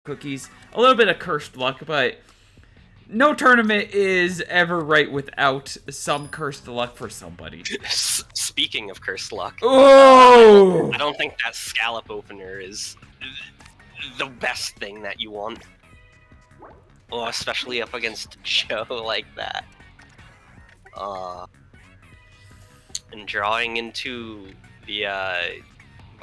cookies. A little bit of cursed luck, but no tournament is ever right without some cursed luck for somebody. Speaking of cursed luck, oh, I don't think that scallop opener is the best thing that you want. Oh, especially up against Joe like that. And drawing into the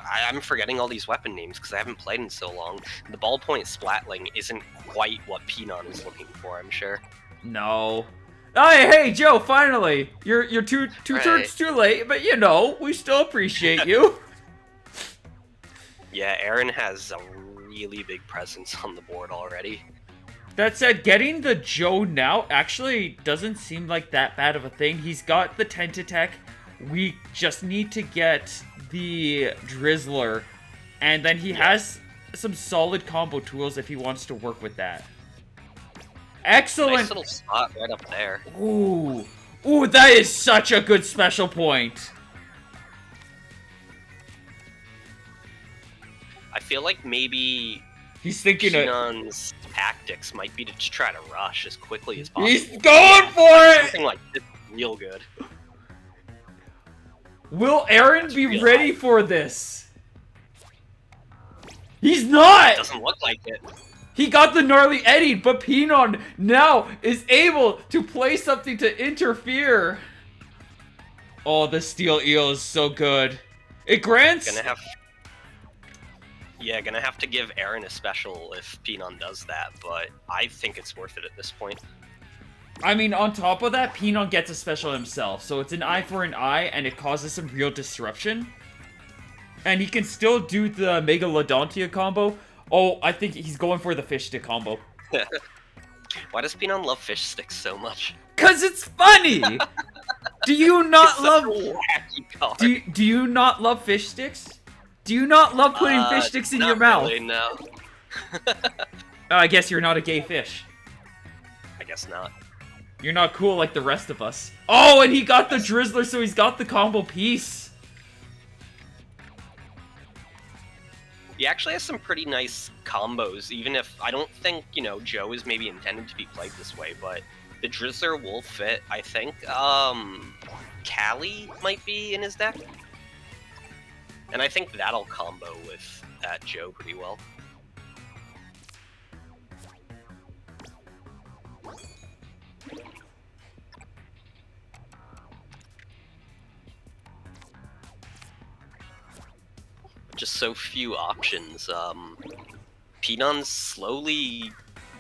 I'm forgetting all these weapon names because I haven't played in so long. The ballpoint splatling isn't quite what Pinon is looking for, I'm sure. No. Hey, Joe, finally! You're two turns too late, but you know, we still appreciate you. Yeah, Aaron has a really big presence on the board already. That said, getting the Joe now actually doesn't seem like that bad of a thing. He's got the Tentatek. We just need to get the Drizzler, and then he has some solid combo tools if he wants to work with that. Excellent! Nice little spot right up there. Ooh. Ooh, that is such a good special point. I feel like maybe he's thinking Pinon's tactics might be to just try to rush as quickly as possible. He's going for it! Something like this is real good. Will Aaron be ready for this? He's not! It doesn't look like it. He got the gnarly Eddie, but Pinon now is able to play something to interfere. Oh, the Steel Eel is so good. It grants... Gonna have to give Aaron a special if Pinon does that, but I think it's worth it at this point. I mean, on top of that, Pinon gets a special himself, so it's an eye for an eye, and it causes some real disruption. And he can still do the Megalodontia combo. Oh, I think he's going for the fish stick combo. Why does Pinon love fish sticks so much? 'Cause it's funny! Do you not love... wacky card. Do you not love fish sticks? Do you not love putting fish sticks in your mouth? Really, no. I guess you're not a gay fish. I guess not. You're not cool like the rest of us. Oh, and he got the Drizzler, so he's got the combo piece. He actually has some pretty nice combos, even if I don't think, you know, Joe is maybe intended to be played this way, but the Drizzler will fit, I think. Callie might be in his deck. And I think that'll combo with that Joe pretty well. Just so few options. Pinon's slowly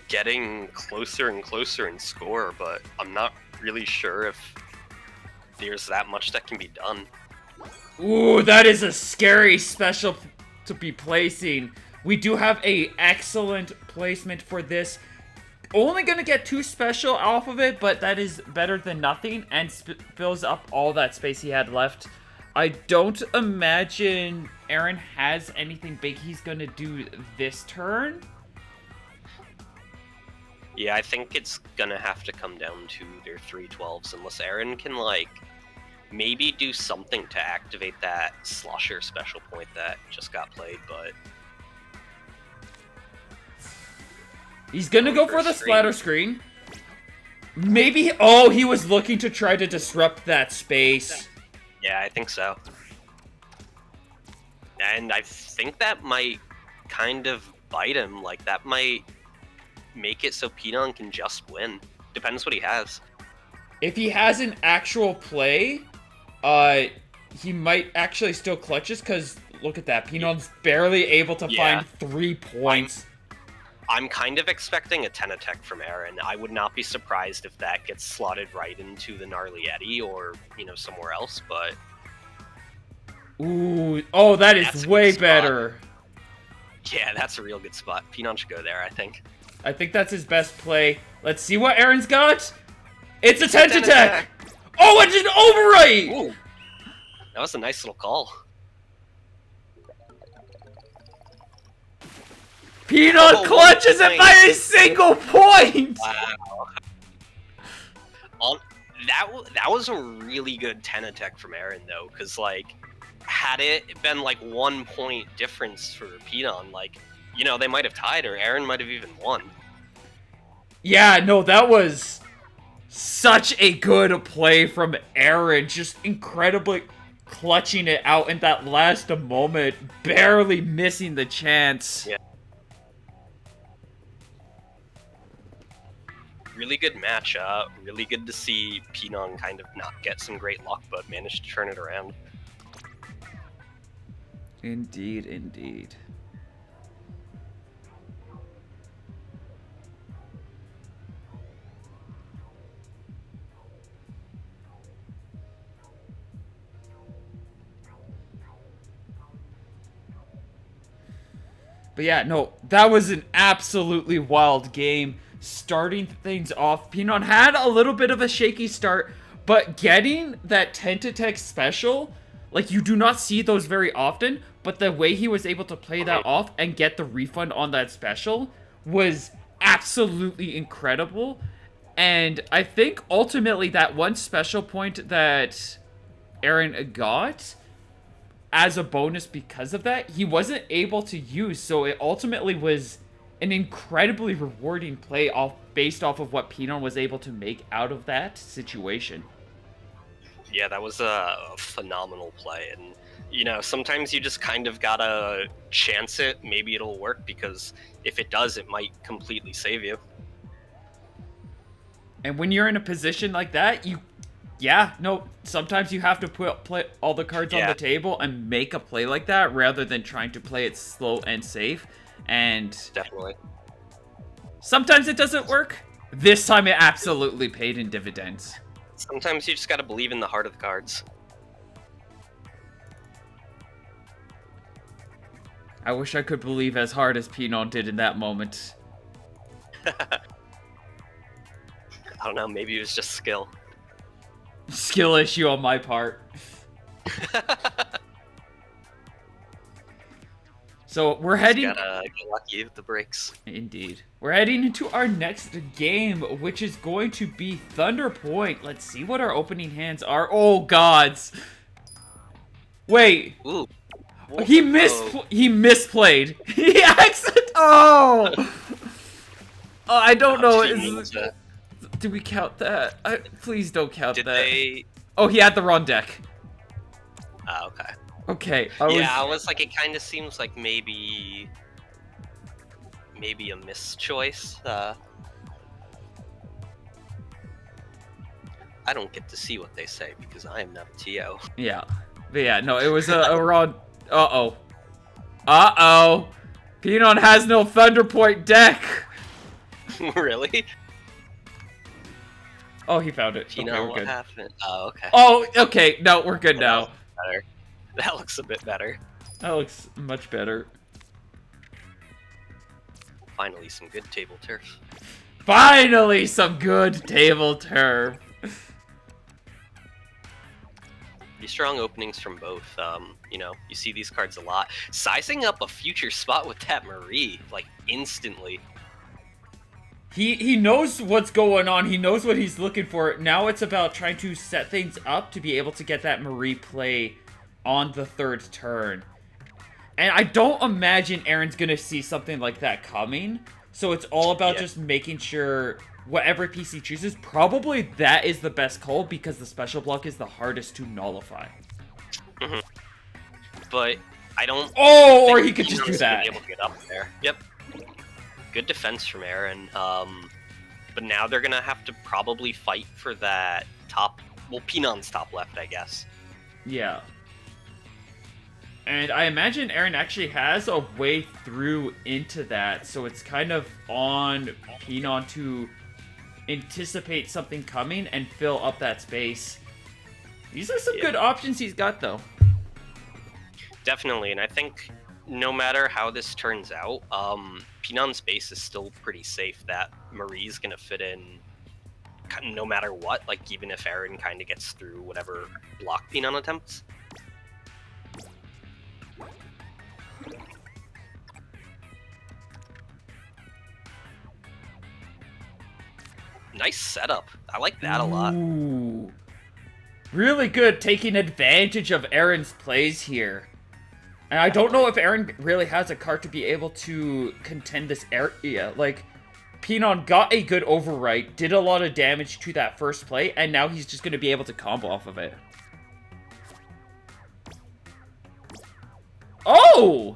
getting closer and closer in score, but I'm not really sure if there's that much that can be done. Ooh, that is a scary special to be placing. We do have a excellent placement for this. Only gonna get 2 special off of it, but that is better than nothing and fills up all that space he had left. I don't imagine Aaron has anything big he's gonna do this turn. Yeah, I think it's gonna have to come down to their 3/12s unless Aaron can, like, maybe do something to activate that Slosher special point that just got played, but... He's gonna go for the splatter screen. Maybe... Oh, he was looking to try to disrupt that space. Yeah, I think so. And I think that might kind of bite him. Like, that might make it so Pinon can just win. Depends what he has. If he has an actual play, he might actually still clutches, because look at that. Pinon's barely able to find 3 points. I'm kind of expecting a Tentatek from Aaron. I would not be surprised if that gets slotted right into the Gnarly Eddie or, you know, somewhere else, but... Ooh, oh, that is way better. Yeah, that's a real good spot. Pinon should go there, I think. I think that's his best play. Let's see what Aaron's got. It's a Tentatek! Oh, it's an overwrite! Ooh. That was a nice little call. Pinon clutches it by a single point! Wow. That was a really good Tentatek from Aaron, though, because, like, had it been, like, 1 point difference for Pinon, like, you know, they might have tied, or Aaron might have even won. Yeah, no, that was such a good play from Aaron. Just incredibly clutching it out in that last moment, barely missing the chance. Yeah. Really good match. Really good to see Pinon kind of not get some great luck, but manage to turn it around. Indeed, indeed. But yeah, no, that was an absolutely wild game. Starting things off, Pinon had a little bit of a shaky start, but getting that Tentatek special, like, you do not see those very often, but the way he was able to play that off and get the refund on that special was absolutely incredible. And I think ultimately that one special point that Aaron got as a bonus because of that, he wasn't able to use, so it ultimately was an incredibly rewarding play based off of what Pinon was able to make out of that situation. Yeah, that was a phenomenal play, and you know, sometimes you just kind of gotta chance it. Maybe it'll work, because if it does, it might completely save you. And when you're in a position like that, sometimes you have to play all the cards on the table and make a play like that rather than trying to play it slow and safe. And definitely, sometimes it doesn't work. This time it absolutely paid in dividends. Sometimes you just gotta believe in the heart of the cards. I wish I could believe as hard as Pinon did in that moment. I don't know, maybe it was just skill. Skill issue on my part. So we're heading... Just gotta get lucky with the breaks. Indeed. We're heading into our next game, which is going to be Thunder Point. Let's see what our opening hands are. Oh, gods. Wait. Ooh. He misplayed. He accidentally... Oh! I don't know. Do we count that? Please don't count that. They... Oh, he had the wrong deck. Okay. Okay. I was like, it kind of seems like maybe a mischoice. I don't get to see what they say because I am not a TO. Yeah. But yeah, no, it was a wrong... Uh-oh. Uh-oh. Pinon has no Thunder Point deck. Really? Oh, he found it. Pinon, okay, we're what good. happened? Oh, okay. Oh, okay. No, we're good now. Better. That looks a bit better. That looks much better. Finally, some good table turf. Finally, some good table turf. Pretty strong openings from both. You know, you see these cards a lot. Sizing up a future spot with that Marie, like, instantly. He knows what's going on. He knows what he's looking for. Now it's about trying to set things up to be able to get that Marie play on the third turn. And I don't imagine Aaron's going to see something like that coming. So it's all about just making sure whatever piece he chooses, probably that is the best call because the special block is the hardest to nullify. Mm-hmm. But I don't... Oh, or he could just do that. Be able to get up there. Yep. Good defense from Aaron. But now they're going to have to probably fight for that top... Well, Pinon's top left, I guess. Yeah. And I imagine Aaron actually has a way through into that, so it's kind of on Pinon to anticipate something coming and fill up that space. These are some good options he's got, though. Definitely, and I think no matter how this turns out, Pinon's base is still pretty safe. That Marie's going to fit in no matter what, like even if Aaron kind of gets through whatever block Pinon attempts. Nice setup. I like that a lot. Really good, taking advantage of Aaron's plays here. And I don't know if Aaron really has a card to be able to contend this area. Like, Pinon got a good overwrite, did a lot of damage to that first play, and now he's just going to be able to combo off of it. Oh!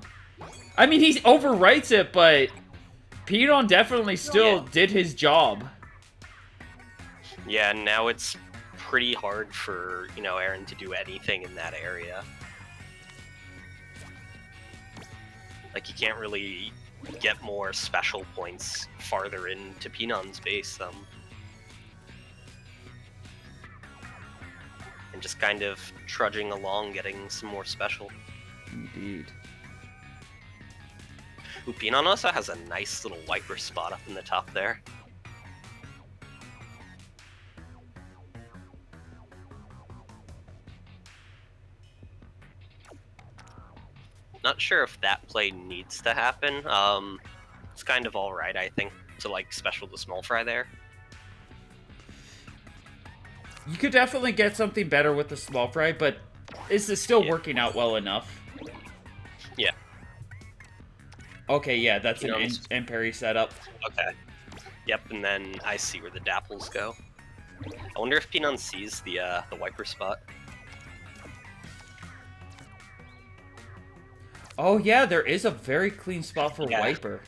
I mean, he overwrites it, but Pinon definitely still did his job. Yeah, now it's pretty hard for, you know, Aaron to do anything in that area. Like, you can't really get more special points farther into Pinon's base. And just kind of trudging along, getting some more special. Indeed. Ooh, Pinon also has a nice little wiper spot up in the top there. Not sure if that play needs to happen. It's kind of alright, I think, to like special the small fry there. You could definitely get something better with the small fry, but this is still working out well enough. Yeah. Okay, yeah, that's an in parry setup. Okay. Yep, and then I see where the dapples go. I wonder if Pinon sees the wiper spot. Oh yeah, there is a very clean spot for wiper.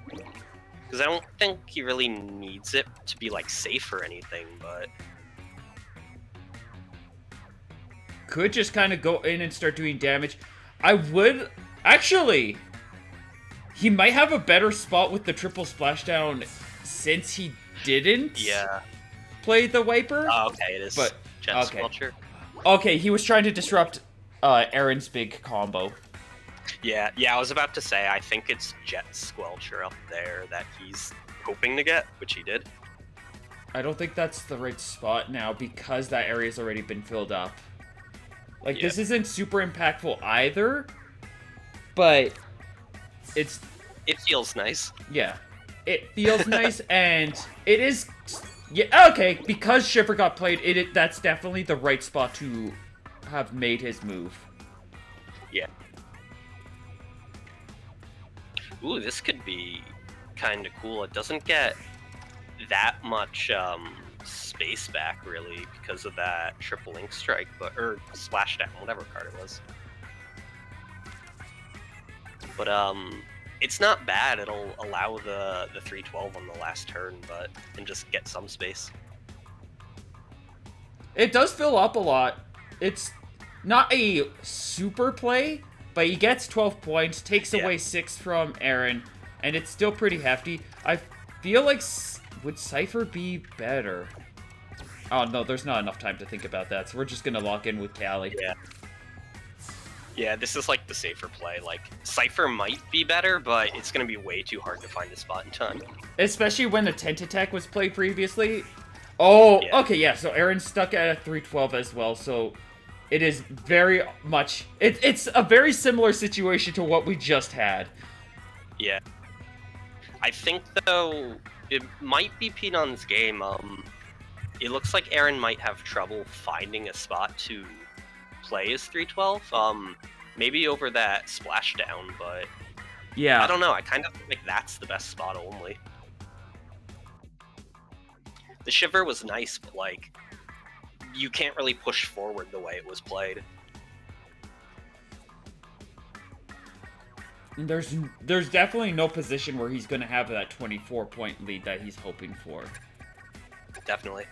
Because I don't think he really needs it to be like safe or anything, but could just kind of go in and start doing damage. I would actually. He might have a better spot with the triple splashdown since he didn't. Play the wiper. Oh, okay, it is. But Jet Squelcher. Okay, he was trying to disrupt Aaron's big combo. Yeah, I was about to say, I think it's Jet Squelcher up there that he's hoping to get, which he did. I don't think that's the right spot now because that area's already been filled up. Like, this isn't super impactful either, but it feels nice. Yeah, it feels nice, and it is... Yeah, okay, because Shiver got played, that's definitely the right spot to have made his move. Yeah. Ooh, this could be kind of cool. It doesn't get that much space back, really, because of that triple ink strike, or splashdown, whatever card it was. But it's not bad. It'll allow the 312 on the last turn, and just get some space. It does fill up a lot. It's not a super play, but he gets 12 points, takes away 6 from Aaron, and it's still pretty hefty. I feel like... Would Cypher be better? Oh, no, there's not enough time to think about that, so we're just gonna lock in with Callie. Yeah, this is like the safer play. Like, Cypher might be better, but it's gonna be way too hard to find a spot in time. Especially when the Tent Attack was played previously. Oh, okay, yeah, so Aaron's stuck at a 312 as well, so... It is very much... It's a very similar situation to what we just had. Yeah. I think, though, it might be Pinon's game. It looks like Aaron might have trouble finding a spot to play his 312. Maybe over that splashdown, but... Yeah. I don't know. I kind of think that's the best spot only. The Shiver was nice, but, like... You can't really push forward the way it was played. There's definitely no position where he's going to have that 24-point lead that he's hoping for. Definitely.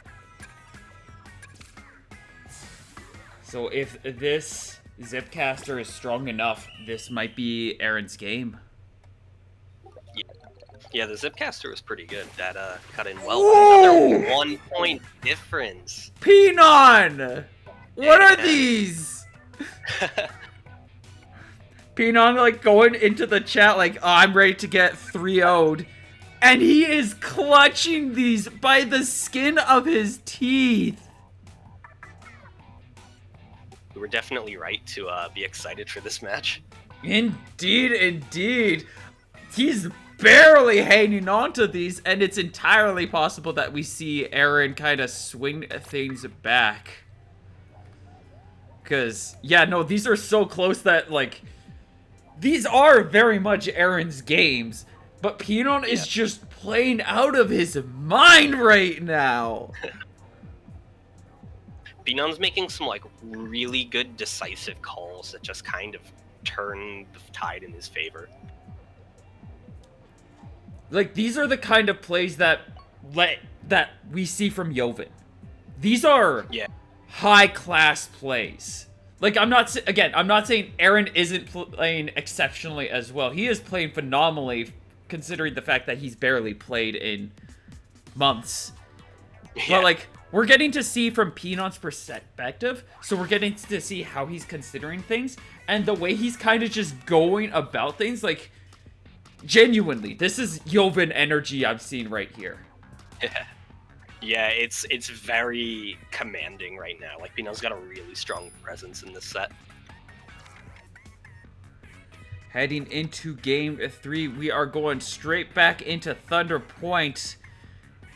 So if this Zipcaster is strong enough, this might be Aaron's game. Yeah, the Zipcaster was pretty good. That cut in well. Another 1 point difference. Pinon! What are these? Pinon, like, going into the chat like, oh, I'm ready to get 3-0'd. And he is clutching these by the skin of his teeth. We were definitely right to be excited for this match. Indeed, indeed. He's barely hanging on to these, and it's entirely possible that we see Aaron kind of swing things back. Because, yeah, no, these are so close that, like, these are very much Aaron's games. But Pinon is just playing out of his mind right now. Pinon's making some, like, really good decisive calls that just kind of turn the tide in his favor. Like, these are the kind of plays that we see from Joven. These are high-class plays. Like, I'm not saying Aaron isn't playing exceptionally as well. He is playing phenomenally, considering the fact that he's barely played in months. Yeah. But, like, we're getting to see from Pinon's perspective, so we're getting to see how he's considering things, and the way he's kind of just going about things, like, genuinely, this is Joven energy I'm seeing right here. Yeah, it's very commanding right now. Like, Pinon's got a really strong presence in this set. Heading into game 3, we are going straight back into Thunder Point.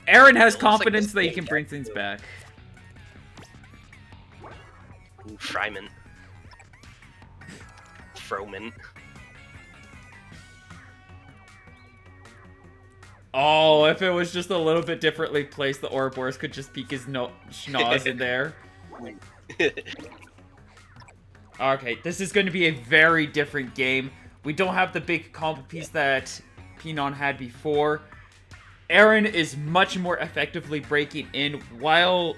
Aaron has confidence that he can bring things back. Ooh, Fryman. Froman. Oh, if it was just a little bit differently placed, the Ouroboros could just peek his schnoz in there. Okay, this is going to be a very different game. We don't have the big combo piece that Pinon had before. Aaron is much more effectively breaking in, while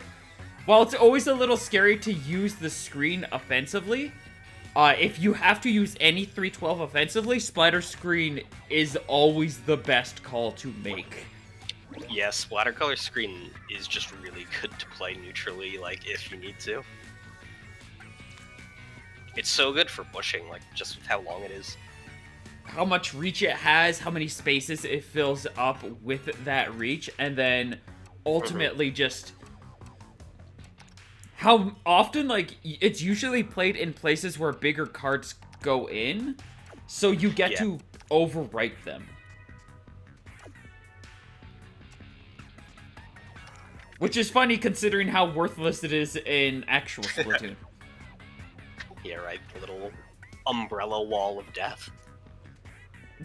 it's always a little scary to use the screen offensively. If you have to use any 312 offensively, splatter screen is always the best call to make. Yeah, splatter color screen is just really good to play neutrally, like, if you need to. It's so good for pushing, like, just with how long it is. How much reach it has, how many spaces it fills up with that reach, and then ultimately just how often, like, it's usually played in places where bigger cards go in, so you get to overwrite them. Which is funny considering how worthless it is in actual Splatoon. Yeah, right, the little umbrella wall of death.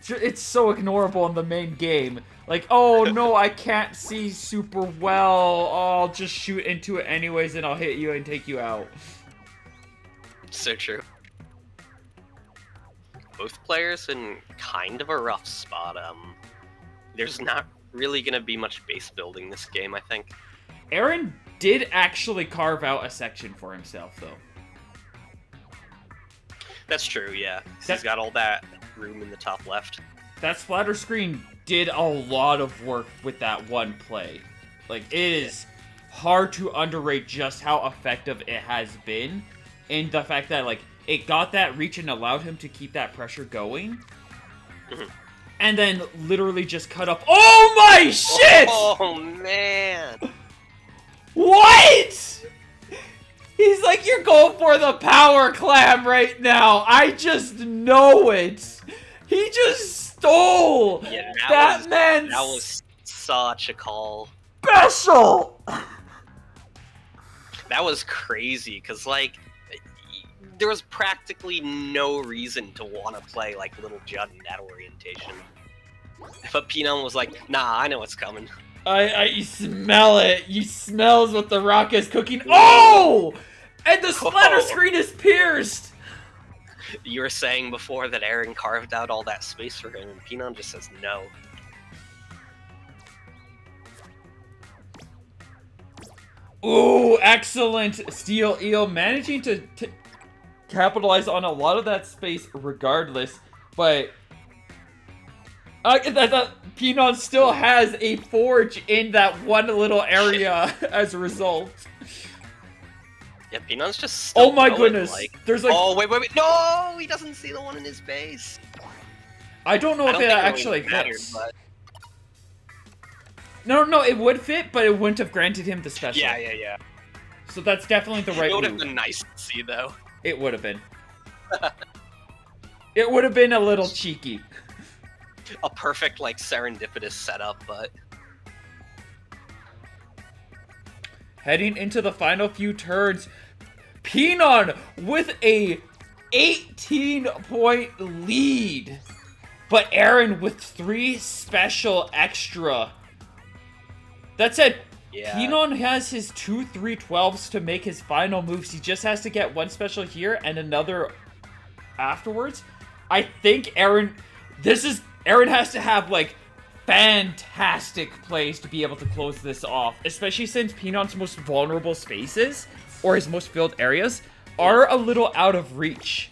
It's so ignorable in the main game. Like, oh no, I can't see super well. Oh, I'll just shoot into it anyways and I'll hit you and take you out. So true. Both players in kind of a rough spot. There's not really going to be much base building this game, I think. Aaron did actually carve out a section for himself, though. That's true, yeah. He's got all that room in the top left. That splatter screen did a lot of work with that one play. Like, it is hard to underrate just how effective it has been, and the fact that, like, it got that reach and allowed him to keep that pressure going. And then literally just cut up. Oh my shit! Oh man! What? He's like, you're going for the power clam right now. I just know it. He just stole. Yeah, that was such a call. Special. That was crazy, because, like, there was practically no reason to want to play, like, Little Judd in that orientation. But Pinon was like, nah, I know what's coming. You smell it. You smells what the rock is cooking. Oh! And the splatter screen is pierced! You were saying before that Aaron carved out all that space for him, and Pinon just says no. Ooh, excellent Steel Eel. Managing to capitalize on a lot of that space regardless, but Pinon still has a forge in that one little area as a result. Yeah, Pinon's just still oh my goodness. Like, there's like... Oh, wait. No! He doesn't see the one in his base. I don't know if it actually fits. But... No, it would fit, but it wouldn't have granted him the special. Yeah. So that's definitely the right move. It would have been nice to see, though. It would have been. It would have been a little cheeky. A perfect, like, serendipitous setup, but... Heading into the final few turns, Pinon with a 18-point lead. But Aaron with 3 special extra. That said, Yeah. Pinon has his 2 3-12s to make his final moves. He just has to get 1 special here and another afterwards. I think Aaron has to have, like, fantastic plays to be able to close this off. Especially since Pinon's most vulnerable spaces, or his most filled areas, are a little out of reach.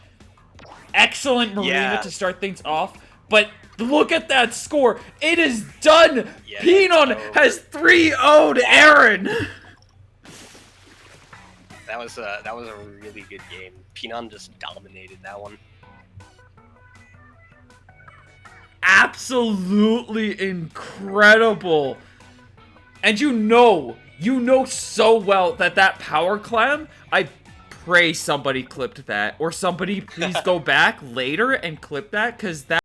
Excellent Marina to start things off. But look at that score. It is done. Yeah, Pinon has 3-0'd Aaron. That was a really good game. Pinon just dominated that one. Absolutely incredible. And you know so well that power clam, I pray somebody clipped that. Or somebody please go back later and clip that, because that